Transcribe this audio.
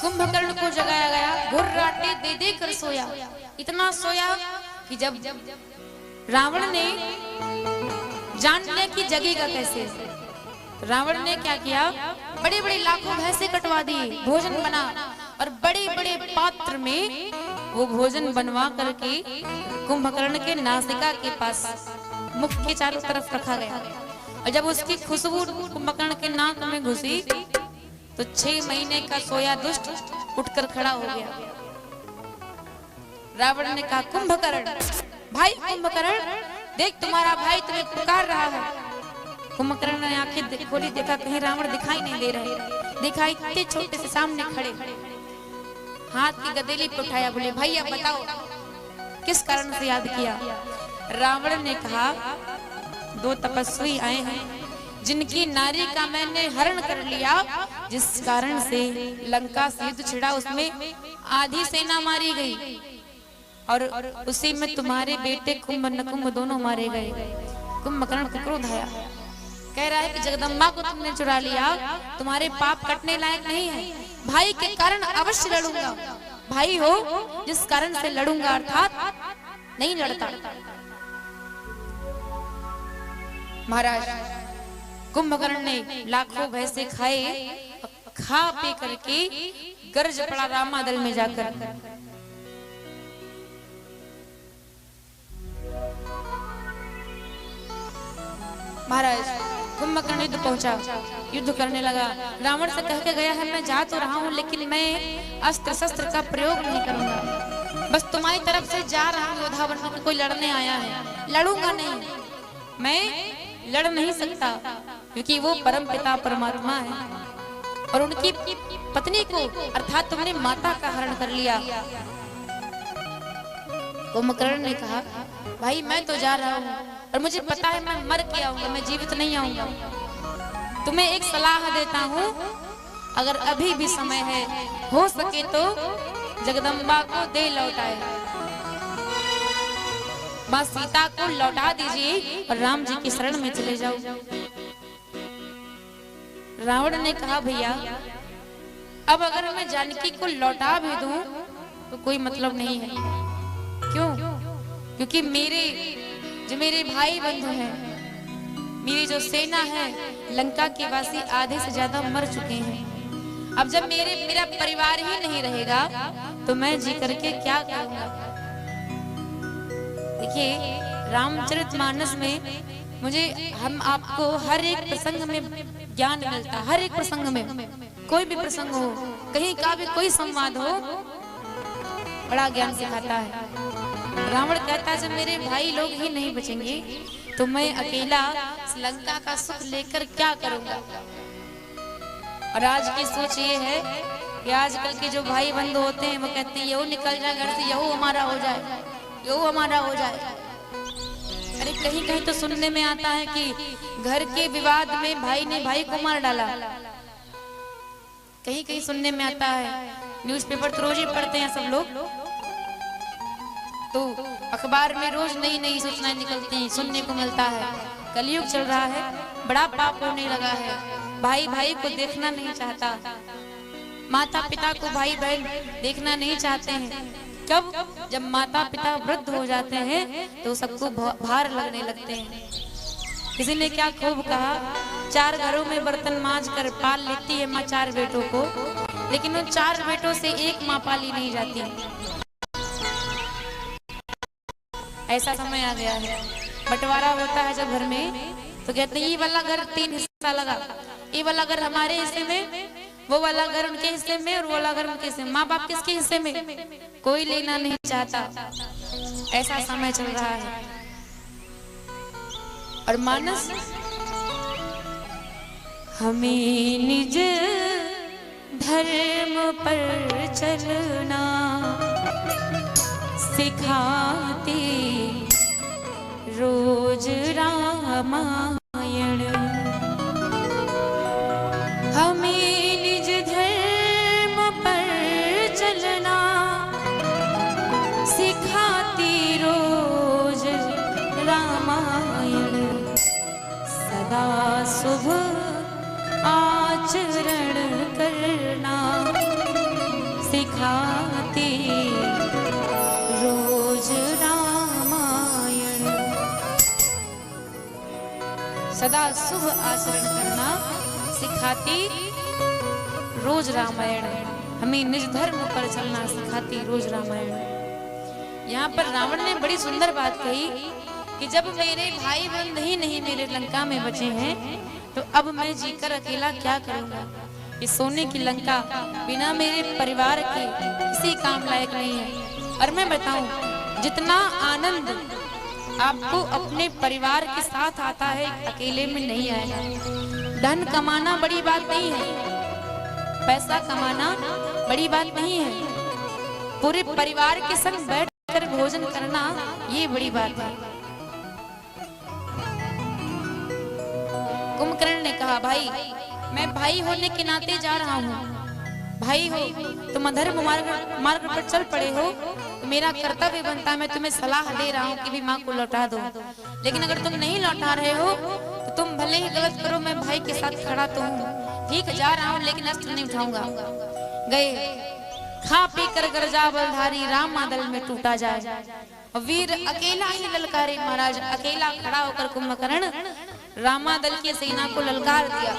कुंभकर्ण को जगाया गया, घुर्राटे दे दे कर सोया। इतना सोया कि जब रावण ने जान लिया कि जगेगा कैसे, रावण ने क्या किया, बड़े बड़े लाखों भैंसे कटवा दिए, भोजन बना और बड़े बड़े पात्र में वो भोजन बनवा करके कुंभकर्ण के नासिका के पास मुख के चारों तरफ रखा गया। और जब उसकी खुशबू कुंभकर्ण के नाक में घुसी तो 6 महीने का सोया दुष्ट उठकर खड़ा हो गया। रावण ने कहा, कुंभकर्ण, भाई कुंभकर्ण, देख तुम्हारा भाई तुम्हें पुकार रहा है। कुंभकर्ण ने आंखें खोली, देखा कहीं रावण दिखाई नहीं दे रहे, देखा इतने छोटे से सामने खड़े, हाथ की गदेली पे उठाया, बोले भैया बताओ किस कारण से याद किया। रावण ने कहा, 2 तपस्वी आए हैं जिनकी नारी का मैंने हरण कर लिया, जिस कारण से लंका से युद्ध छिड़ा, उसमें आधी सेना मारी गई और उसी में तुम्हारे बेटे कुंभ नकुंभ दोनों मारे गए। कुंभकर्ण को क्रोध आया, कह रहा है कि जगदम्बा को तुमने चुरा लिया, तुम्हारे पाप कटने लायक नहीं है, भाई के कारण अवश्य लड़ूंगा, भाई हो जिस कारण से लड़ूंगा, अर्थात नहीं लड़ता। महाराज कुंभकर्ण ने लाखों भैंसे खाए, खा पी करके गरज पड़ा रामादल में जाकर। महाराज कुंभकर्ण युद्ध पहुंचा, युद्ध करने लगा, रावण से कह के गया है मैं जा तो रहा हूं लेकिन मैं अस्त्र शस्त्र का प्रयोग नहीं करूंगा, बस तुम्हारी तरफ से जा रहा हूं, योद्धा बनकर के कोई लड़ने आया है, लड़ूंगा नहीं, मैं लड़ नहीं सकता क्योंकि वो परम पिता परमात्मा है और उनकी पत्नी को अर्थात तुमने माता का हरण कर लिया। कुंभकर्ण ने कहा, भाई मैं तो जा रहा हूं और मुझे पता है मैं मर के आऊंगा, मैं जीवित नहीं आऊंगा, तुम्हें एक सलाह देता हूं, अगर अभी भी समय है, हो सके तो जगदम्बा को दे लौटाए, मां सीता को लौटा दीजिए और राम जी की शरण में चले जाओ। रावण ने कहा, भैया अब अगर मैं जानकी को लौटा भी दूं तो कोई मतलब नहीं है, क्यों? क्योंकि मेरे भाई बंधु हैं, मेरी जो सेना है लंका के वासी आधे से ज्यादा मर चुके हैं, अब जब मेरा परिवार ही नहीं रहेगा तो मैं जी करके क्या करूंगा। देखिए रामचरितमानस में मुझे हम आपको हर एक प्रसंग में ज्ञान मिलता, हर एक प्रसंग में, कोई भी प्रसंग हो, कहीं का भी कोई संवाद हो, बड़ा ज्ञान सिखाता है। रावण कहता है जब मेरे भाई लोग ही नहीं बचेंगे तो मैं अकेला लंका का सुख लेकर क्या करूंगा। और आज की सोच ये है कि आजकल के जो भाई बंधु होते हैं वो कहते हैं, यहू निकल जाए घर से, यहू हमारा हो जाए, यहू हमारा हो जाए। अरे कहीं कहीं तो सुनने में आता है कि घर के विवाद में भाई ने भाई को मार डाला, कहीं कहीं सुनने में आता है, न्यूज़पेपर तो रोज ही पढ़ते हैं सब लोग, तो अखबार में रोज नई नई सूचनाएं निकलती हैं, सुनने को मिलता है। कलयुग चल रहा है, बड़ा पाप होने लगा है, भाई भाई को देखना नहीं चाहता, माता पिता को भाई बहन देखना नहीं चाहते हैं। कब? जब माता पिता वृद्ध हो जाते हैं तो सबको भार लगने लगते हैं। किसी ने क्या खूब कहा, 4 घरों में बर्तन मांज कर पाल लेती है माँ 4 बेटों को, लेकिन उन 4 बेटों से एक माँ पाली नहीं जाती। ऐसा समय आ गया है, बंटवारा होता है जब घर में तो कहते हैं ये वाला घर 3 हिस्सा लगा, ये वाला घर हमारे हिस्से में, वो वाला घर उनके हिस्से में और वो वाला घर उनके हिस्से में, माँ बाप किसके हिस्से में, कोई लेना नहीं चाहता। ऐसा समय चल रहा है। और मानस हमें निज धर्म पर चलना सिखाते रोज रामायण, हमें निज धर्म पर चलना सिखाती रोज रामायण, सदा शुभ आचरण करना सिखाती रोज रामायण। सदा शुभ आचरण करना सिखाती रोज रामायण। हमें निज धर्म पर चलना सिखाती रोज रामायण। यहाँ पर रावण ने बड़ी सुंदर बात कही कि जब मेरे भाई बंद ही नहीं मेरे लंका में बचे हैं तो अब मैं जीकर अकेला क्या करूंगा। ये सोने की लंका बिना मेरे परिवार के किसी काम लायक नहीं है। और मैं बताऊं, जितना आनंद आपको अपने परिवार के साथ आता है अकेले में नहीं आएगा। धन कमाना बड़ी बात नहीं है, पैसा कमाना बड़ी बात नहीं है, पूरे परिवार के संग बैठकर भोजन करना ये बड़ी बात है। कुंभकर्ण ने कहा, भाई मैं भाई होने के नाते जा रहा हूँ। भाई हो तुम अधर्म मार्ग पर चल पड़े हो तो मेरा कर्तव्य बनता है, मैं तुम्हें सलाह दे रहा हूँ कि भी माँ को लौटा दो। लेकिन अगर तुम नहीं लौटा रहे हो तो तुम भले ही गलत करो, मैं भाई के साथ खड़ा तो हूँ। ठीक जा रहा हूँ लेकिन अस्त्र नहीं उठाऊंगा। गए, खा पी कर गरजा बलधारी राम दल में टूटा जाए। वीर अकेला ही ललकारे महाराज। अकेला खड़ा होकर कुंभकर्ण रामा दल की सेना को ललकार दिया।